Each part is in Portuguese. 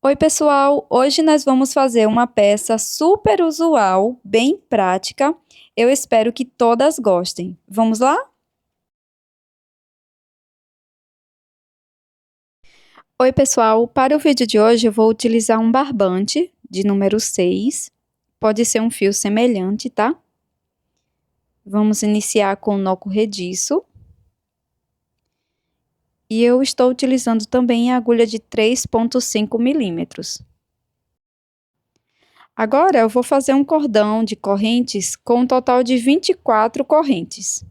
Oi, pessoal! Hoje nós vamos fazer uma peça super usual, bem prática. Eu espero que todas gostem. Vamos lá? Oi, pessoal! Para o vídeo de hoje eu vou utilizar um barbante de número 6. Pode ser um fio semelhante, tá? Vamos iniciar com o nó corrediço. E eu estou utilizando também a agulha de 3,5 milímetros. Agora eu vou fazer um cordão de correntes com um total de 24 correntes.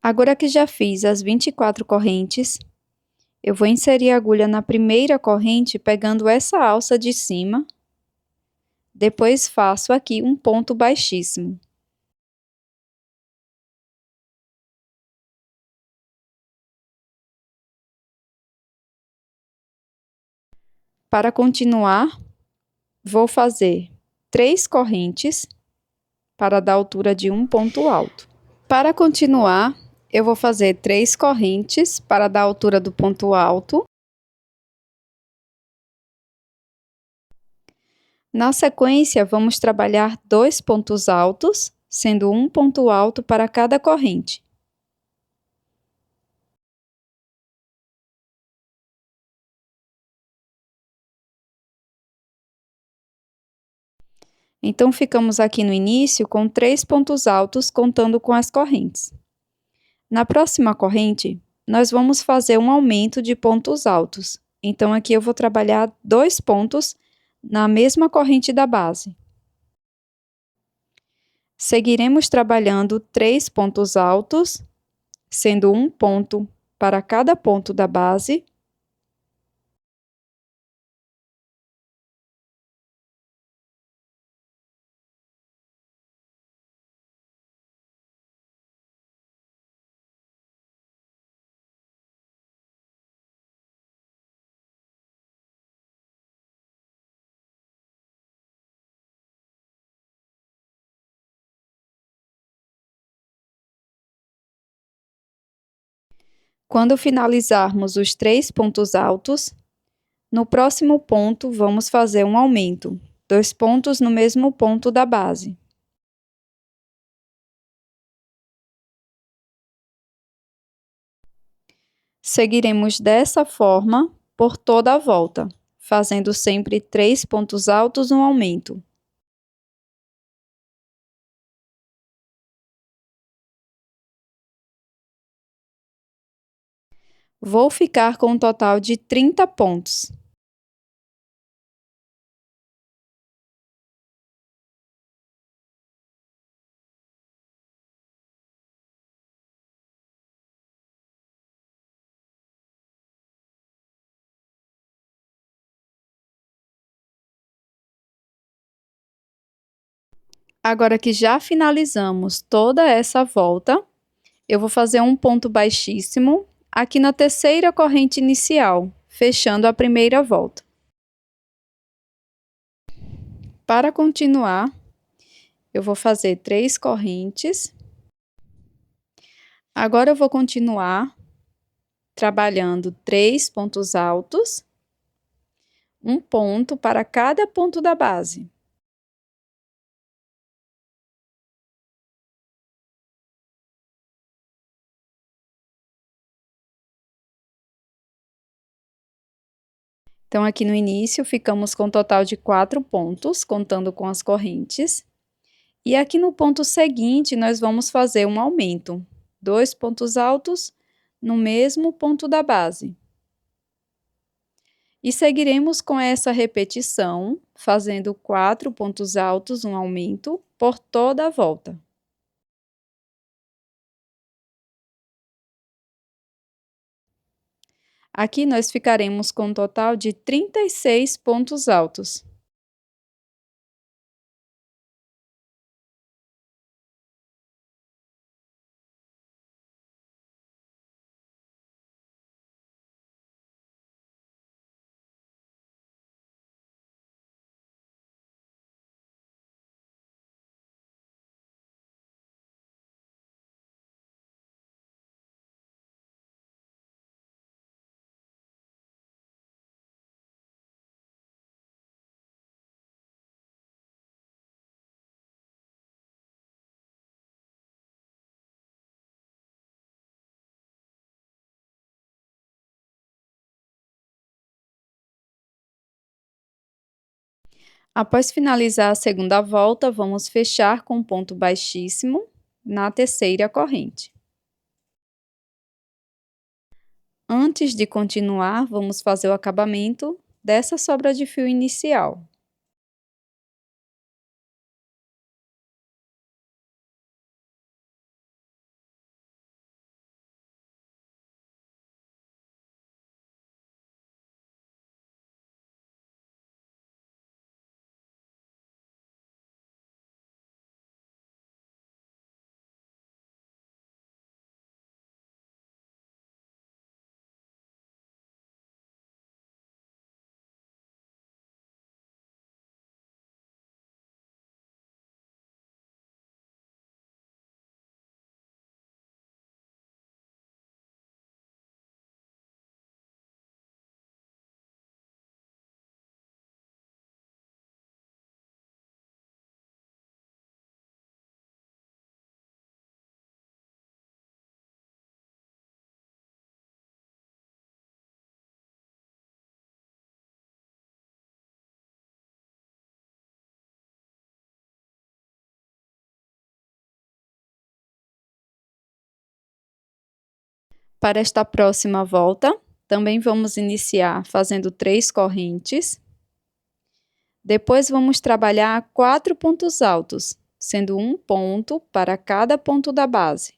Agora que já fiz as 24 correntes, eu vou inserir a agulha na primeira corrente pegando essa alça de cima. Depois faço aqui um ponto baixíssimo. Para continuar, vou fazer 3 correntes para dar altura de um ponto alto. Para continuar, eu vou fazer 3 correntes para dar altura do ponto alto. Na sequência, vamos trabalhar 2 pontos altos, sendo um ponto alto para cada corrente. Então, ficamos aqui no início com 3 pontos altos, contando com as correntes. Na próxima corrente, nós vamos fazer um aumento de pontos altos. Então, aqui eu vou trabalhar 2 pontos na mesma corrente da base. Seguiremos trabalhando 3 pontos altos, sendo um ponto para cada ponto da base. Quando finalizarmos os 3 pontos altos, no próximo ponto vamos fazer um aumento, 2 pontos no mesmo ponto da base. Seguiremos dessa forma por toda a volta, fazendo sempre 3 pontos altos no aumento. Vou ficar com um total de 30 pontos. Agora que já finalizamos toda essa volta, eu vou fazer um ponto baixíssimo aqui na terceira corrente inicial, fechando a primeira volta. Para continuar, eu vou fazer 3 correntes. Agora eu vou continuar trabalhando 3 pontos altos, um ponto para cada ponto da base. Então, aqui no início, ficamos com um total de 4 pontos, contando com as correntes. E aqui no ponto seguinte, nós vamos fazer um aumento, 2 pontos altos no mesmo ponto da base. E seguiremos com essa repetição, fazendo 4 pontos altos, um aumento, por toda a volta. Aqui nós ficaremos com um total de 36 pontos altos. Após finalizar a segunda volta, vamos fechar com ponto baixíssimo na terceira corrente. Antes de continuar, vamos fazer o acabamento dessa sobra de fio inicial. Para esta próxima volta, também vamos iniciar fazendo 3 correntes. Depois vamos trabalhar 4 pontos altos, sendo um ponto para cada ponto da base.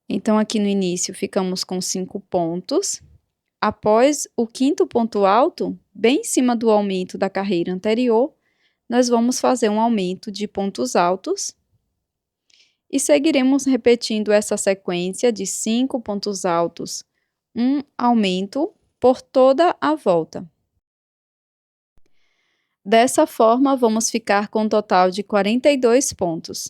Então, aqui no início, ficamos com 5 pontos. Após o quinto ponto alto, bem em cima do aumento da carreira anterior, nós vamos fazer um aumento de pontos altos e seguiremos repetindo essa sequência de 5 pontos altos, um aumento por toda a volta. Dessa forma, vamos ficar com um total de 42 pontos.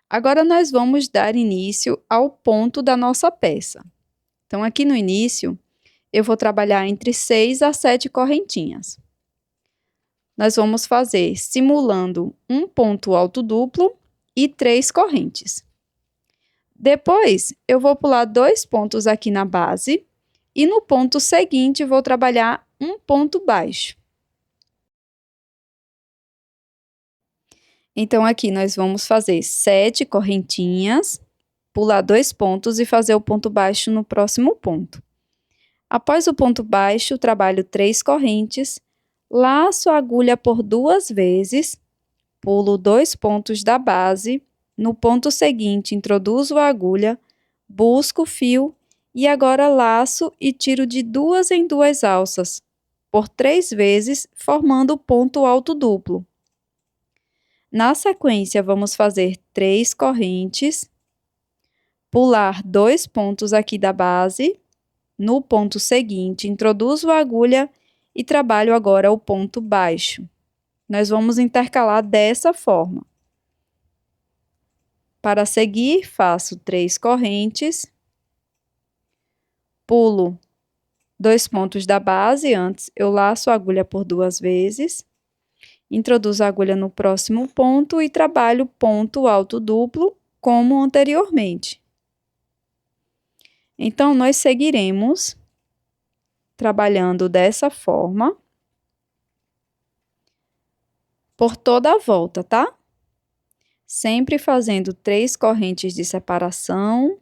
Agora, nós vamos dar início ao ponto da nossa peça. Então, aqui no início, eu vou trabalhar entre 6 a 7 correntinhas. Nós vamos fazer simulando um ponto alto duplo e 3 correntes. Depois, eu vou pular 2 pontos aqui na base e no ponto seguinte vou trabalhar um ponto baixo. Então, aqui nós vamos fazer 7 correntinhas, pular 2 pontos e fazer o ponto baixo no próximo ponto. Após o ponto baixo, trabalho 3 correntes, laço a agulha por 2 vezes, pulo 2 pontos da base, no ponto seguinte introduzo a agulha, busco o fio e agora laço e tiro de 2 em 2 alças, por 3 vezes, formando o ponto alto duplo. Na sequência, vamos fazer 3 correntes, pular 2 pontos aqui da base, no ponto seguinte, introduzo a agulha e trabalho agora o ponto baixo. Nós vamos intercalar dessa forma. Para seguir, faço 3 correntes, pulo 2 pontos da base, antes eu laço a agulha por 2 vezes, introduzo a agulha no próximo ponto e trabalho ponto alto duplo, como anteriormente. Então, nós seguiremos trabalhando dessa forma por toda a volta, tá? Sempre fazendo 3 correntes de separação,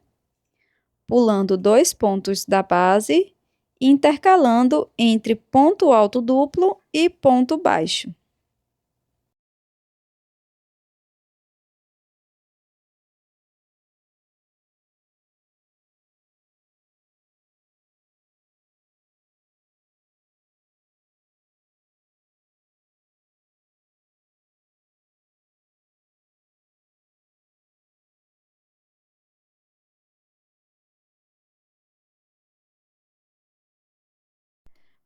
pulando 2 pontos da base e intercalando entre ponto alto duplo e ponto baixo.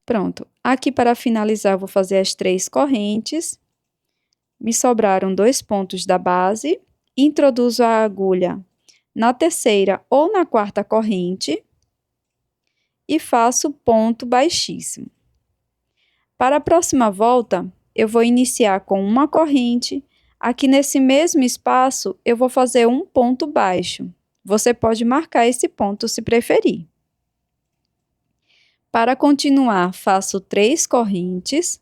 Pronto. Aqui, para finalizar, eu vou fazer as 3 correntes. Me sobraram 2 pontos da base. Introduzo a agulha na terceira ou na quarta corrente e faço ponto baixíssimo. Para a próxima volta, eu vou iniciar com uma corrente. Aqui nesse mesmo espaço, eu vou fazer um ponto baixo. Você pode marcar esse ponto se preferir. Para continuar, faço 3 correntes,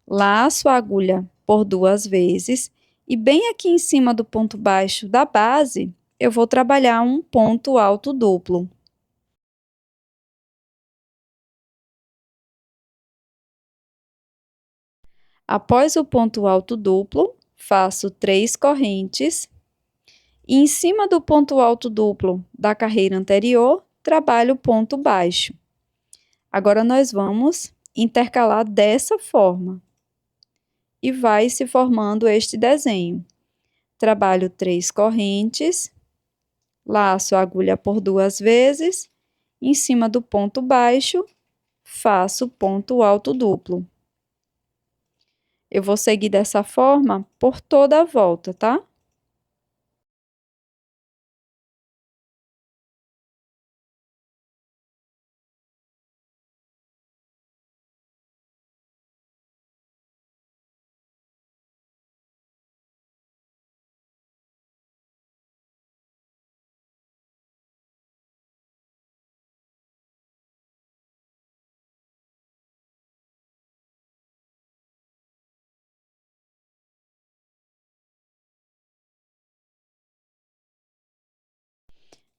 laço a agulha por 2 vezes e bem aqui em cima do ponto baixo da base, eu vou trabalhar um ponto alto duplo. Após o ponto alto duplo, faço 3 correntes e em cima do ponto alto duplo da carreira anterior, trabalho o ponto baixo. Agora, nós vamos intercalar dessa forma e vai se formando este desenho. Trabalho 3 correntes, laço a agulha por 2 vezes, em cima do ponto baixo, faço ponto alto duplo. Eu vou seguir dessa forma por toda a volta, tá?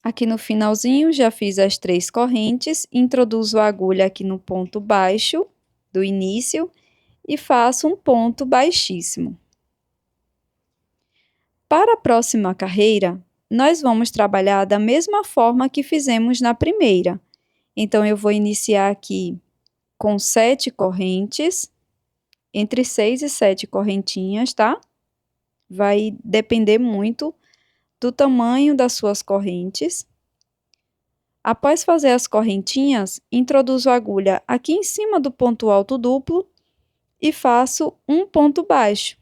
Aqui no finalzinho, já fiz as 3 correntes, introduzo a agulha aqui no ponto baixo do início e faço um ponto baixíssimo. Para a próxima carreira, nós vamos trabalhar da mesma forma que fizemos na primeira. Então, eu vou iniciar aqui com 7 correntes, entre 6 e 7 correntinhas, tá? Vai depender muito do tamanho das suas correntes. Após fazer as correntinhas, introduzo a agulha aqui em cima do ponto alto duplo e faço um ponto baixo.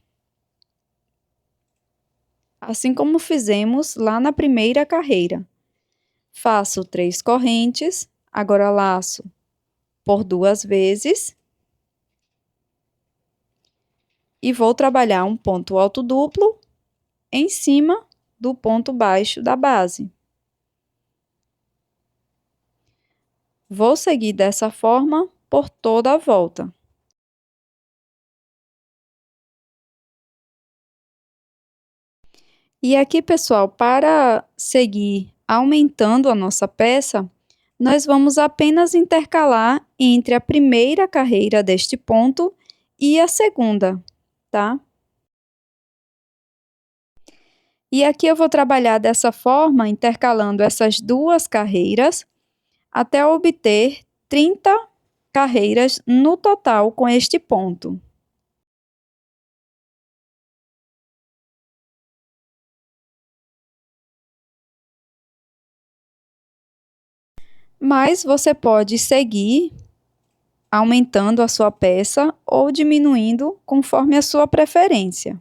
Assim como fizemos lá na primeira carreira. Faço 3 correntes, agora laço por 2 vezes. E vou trabalhar um ponto alto duplo em cima do ponto baixo da base. Vou seguir dessa forma por toda a volta. E aqui, pessoal, para seguir aumentando a nossa peça, nós vamos apenas intercalar entre a primeira carreira deste ponto e a segunda, tá? E aqui eu vou trabalhar dessa forma, intercalando essas 2 carreiras, até obter 30 carreiras no total com este ponto. Mas você pode seguir aumentando a sua peça ou diminuindo conforme a sua preferência.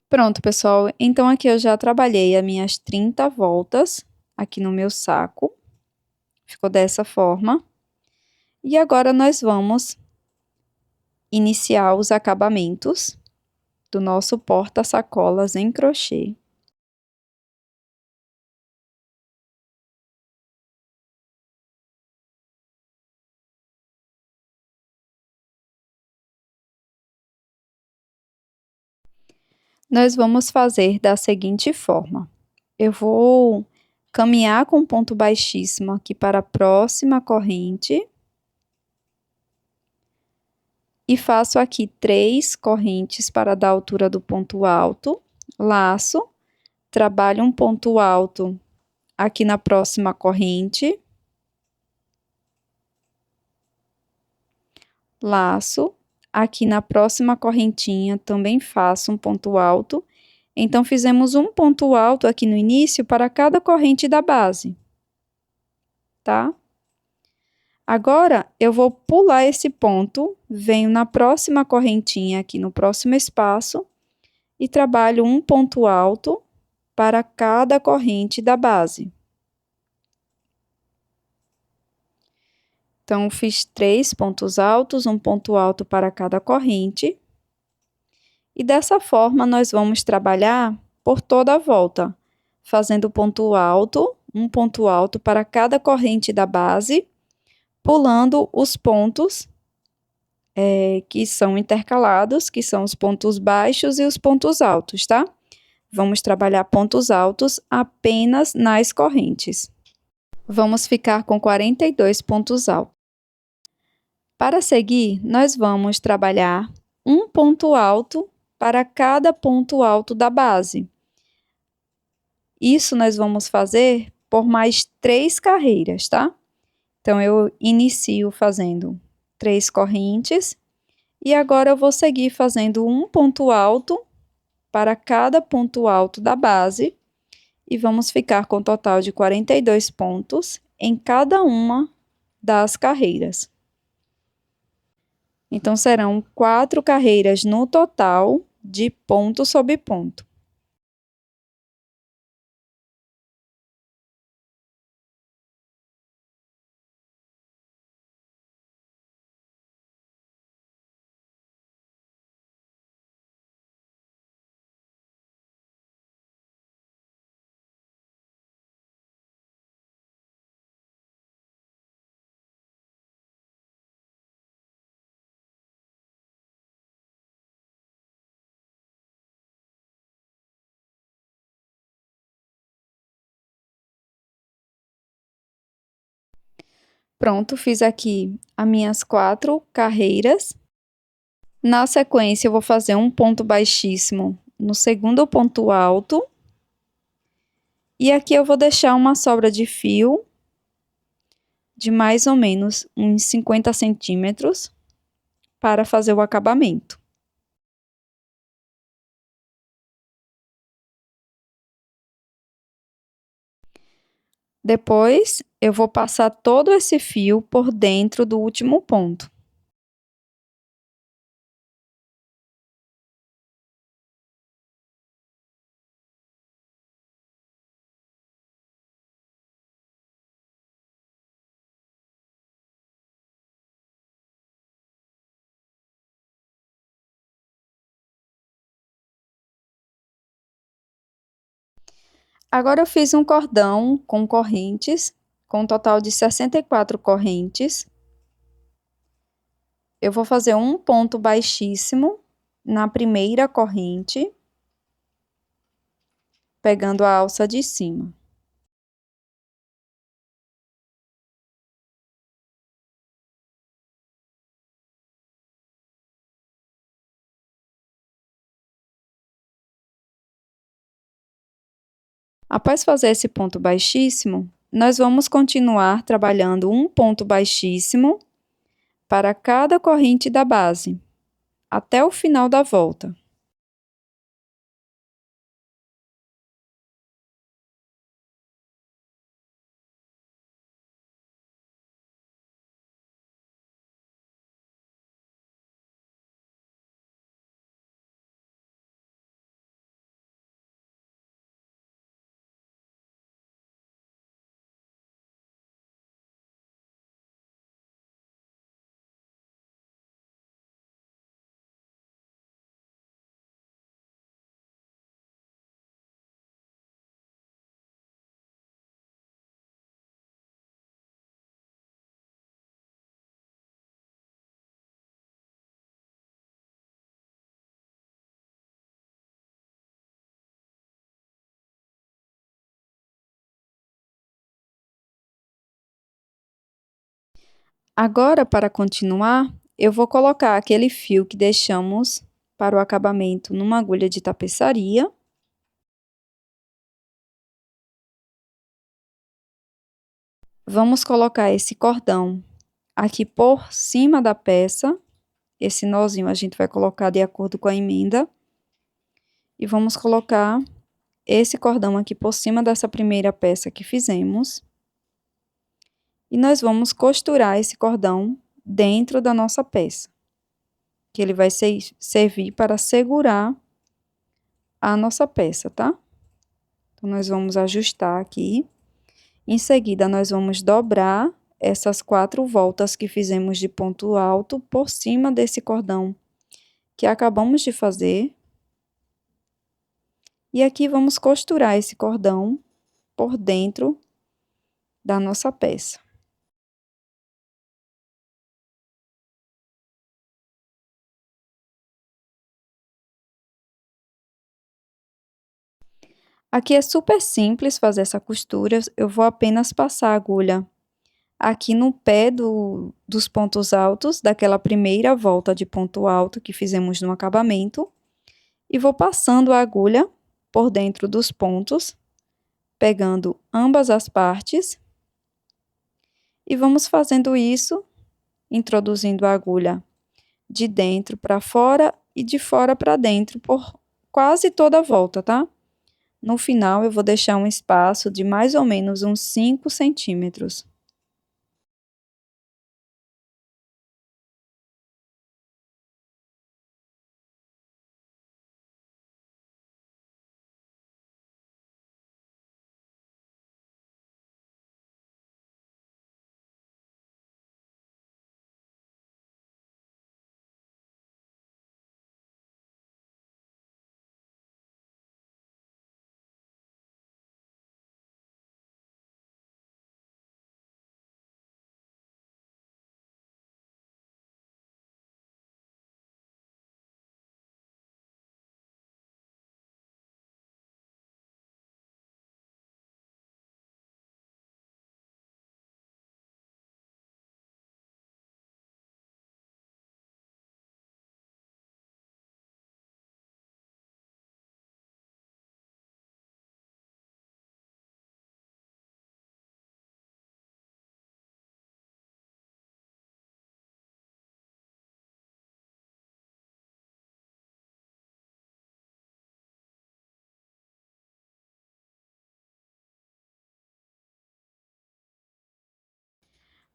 Pronto, pessoal, então aqui eu já trabalhei as minhas 30 voltas aqui no meu saco, ficou dessa forma. E agora nós vamos iniciar os acabamentos do nosso porta-sacolas em crochê. Nós vamos fazer da seguinte forma: eu vou caminhar com ponto baixíssimo aqui para a próxima corrente e faço aqui 3 correntes para dar a altura do ponto alto, laço, trabalho um ponto alto aqui na próxima corrente, laço, aqui na próxima correntinha também faço um ponto alto. Então, fizemos um ponto alto aqui no início para cada corrente da base, tá? Agora, eu vou pular esse ponto, venho na próxima correntinha aqui no próximo espaço e trabalho um ponto alto para cada corrente da base. Então, fiz 3 pontos altos, um ponto alto para cada corrente. E dessa forma, nós vamos trabalhar por toda a volta, fazendo ponto alto, um ponto alto para cada corrente da base, pulando os pontos que são intercalados, que são os pontos baixos e os pontos altos, tá? Vamos trabalhar pontos altos apenas nas correntes. Vamos ficar com 42 pontos altos. Para seguir, nós vamos trabalhar um ponto alto para cada ponto alto da base. Isso nós vamos fazer por mais 3 carreiras, tá? Então, eu inicio fazendo 3 correntes e agora eu vou seguir fazendo um ponto alto para cada ponto alto da base e vamos ficar com um total de 42 pontos em cada uma das carreiras. Então, serão 4 carreiras no total de ponto sobre ponto. Pronto, fiz aqui as minhas 4 carreiras. Na sequência, eu vou fazer um ponto baixíssimo no segundo ponto alto. E aqui eu vou deixar uma sobra de fio de mais ou menos uns 50 centímetros para fazer o acabamento. Depois, eu vou passar todo esse fio por dentro do último ponto. Agora, eu fiz um cordão com correntes, com um total de 64 correntes. Eu vou fazer um ponto baixíssimo na primeira corrente, pegando a alça de cima. Após fazer esse ponto baixíssimo, nós vamos continuar trabalhando um ponto baixíssimo para cada corrente da base, até o final da volta. Agora, para continuar, eu vou colocar aquele fio que deixamos para o acabamento numa agulha de tapeçaria. Vamos colocar esse cordão aqui por cima da peça. Esse nozinho a gente vai colocar de acordo com a emenda. E vamos colocar esse cordão aqui por cima dessa primeira peça que fizemos. E nós vamos costurar esse cordão dentro da nossa peça, que ele vai servir para segurar a nossa peça, tá? Então, nós vamos ajustar aqui. Em seguida, nós vamos dobrar essas 4 voltas que fizemos de ponto alto por cima desse cordão que acabamos de fazer. E aqui vamos costurar esse cordão por dentro da nossa peça. Aqui é super simples fazer essa costura, eu vou apenas passar a agulha aqui no pé dos pontos altos, daquela primeira volta de ponto alto que fizemos no acabamento, e vou passando a agulha por dentro dos pontos, pegando ambas as partes, e vamos fazendo isso, introduzindo a agulha de dentro para fora e de fora para dentro, por quase toda a volta, tá? No final, eu vou deixar um espaço de mais ou menos uns 5 centímetros.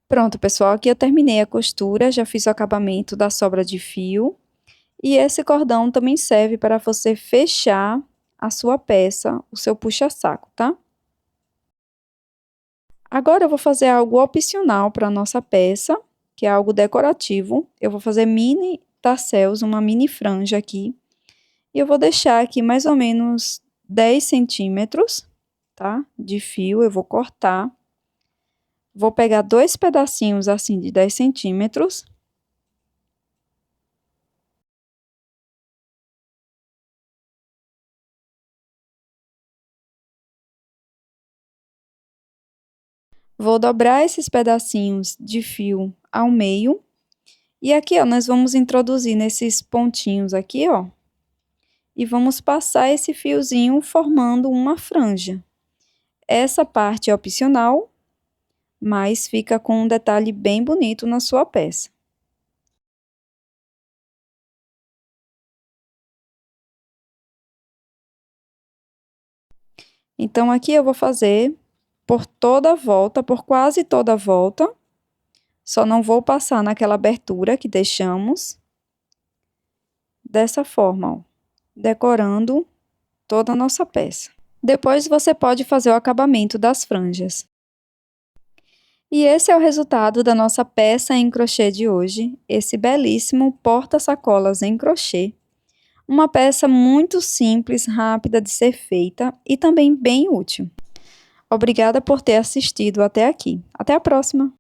Pronto, pessoal, aqui eu terminei a costura, já fiz o acabamento da sobra de fio. E esse cordão também serve para você fechar a sua peça, o seu puxa-saco, tá? Agora eu vou fazer algo opcional para a nossa peça, que é algo decorativo. Eu vou fazer mini tasselos, uma mini franja aqui. E eu vou deixar aqui mais ou menos 10 centímetros, tá? De fio, eu vou cortar. Vou pegar 2 pedacinhos assim de 10 centímetros. Vou dobrar esses pedacinhos de fio ao meio. E aqui, ó, nós vamos introduzir nesses pontinhos aqui, ó. E vamos passar esse fiozinho formando uma franja. Essa parte é opcional, mas fica com um detalhe bem bonito na sua peça. Então, aqui eu vou fazer por toda a volta, por quase toda a volta. Só não vou passar naquela abertura que deixamos. Dessa forma, ó, decorando toda a nossa peça. Depois, você pode fazer o acabamento das franjas. E esse é o resultado da nossa peça em crochê de hoje, esse belíssimo porta-sacolas em crochê. Uma peça muito simples, rápida de ser feita e também bem útil. Obrigada por ter assistido até aqui. Até a próxima!